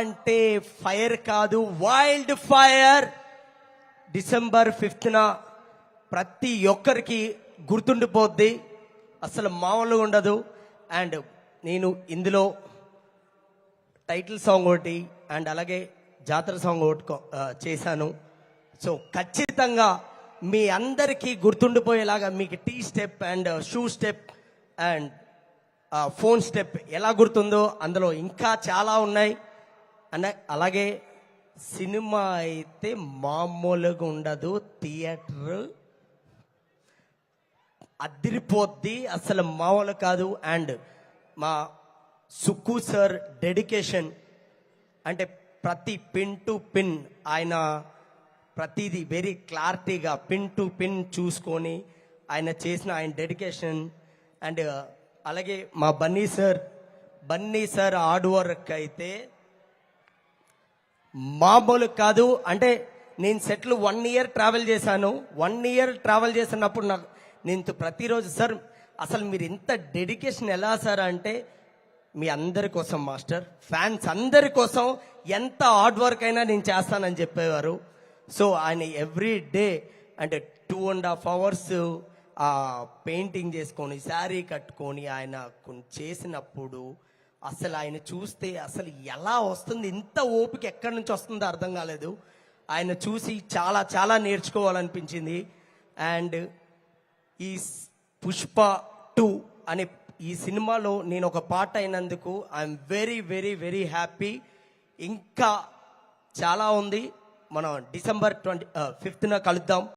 అంటే ఫైర్ కాదు, wild fire. December 5న ప్రతి ఒక్కరికి గుర్తుండిపోద్ది, అసలు మామూలుగా ఉండదు. అండ్ నేను ఇందులో టైటిల్ సాంగ్ ఒకటి అండ్ అలాగే జాతర సాంగ్ ఒకటి చేశాను. సో ఖచ్చితంగా మీ అందరికీ గుర్తుండిపోయేలాగా మీకు tea step and shoe step and phone step ఎలా గుర్తుందో అందులో ఇంకా చాలా ఉన్నాయి. అలాగే సినిమా అయితే మామూలుగా ఉండదు, థియేటర్ అదిరిపోద్ది, అసలు మామూలు కాదు. అండ్ మా సుక్కు సార్ డెడికేషన్ అంటే ప్రతి పిన్ టు పిన్ ఆయన ప్రతిదీ వెరీ క్లారిటీగా పిన్ టు పిన్ చూసుకొని ఆయన చేసిన ఆయన డెడికేషన్. అండ్ అలాగే మా బన్నీ సార్ హార్డ్ వర్క్ అయితే మామూలు కాదు. అంటే నేను సెట్లు 1 year ట్రావెల్ చేశాను. 1 year ట్రావెల్ చేసినప్పుడు నాకు నేను ప్రతిరోజు సార్ అసలు మీరు ఇంత డెడికేషన్ ఎలా సార్ అంటే మీ అందరి కోసం మాస్టర్, ఫ్యాన్స్ అందరి కోసం ఎంత హార్డ్ వర్క్ అయినా నేను చేస్తానని చెప్పేవారు. సో ఆయన ఎవ్రీ డే అంటే 2.5 hours పెయింటింగ్ చేసుకొని శారీ కట్టుకొని ఆయన చేసినప్పుడు అసలు ఆయన చూస్తే అసలు ఎలా వస్తుంది, ఇంత ఓపిక ఎక్కడి నుంచి వస్తుందో అర్థం కాలేదు. ఆయన చూసి చాలా చాలా నేర్చుకోవాలనిపించింది. అండ్ ఈ పుష్ప 2 అనే ఈ సినిమాలో నేను ఒక పార్ట్ అయినందుకు I'm very very very happy. ఇంకా చాలా ఉంది. మనం డిసెంబర్ 5న కలుద్దాం.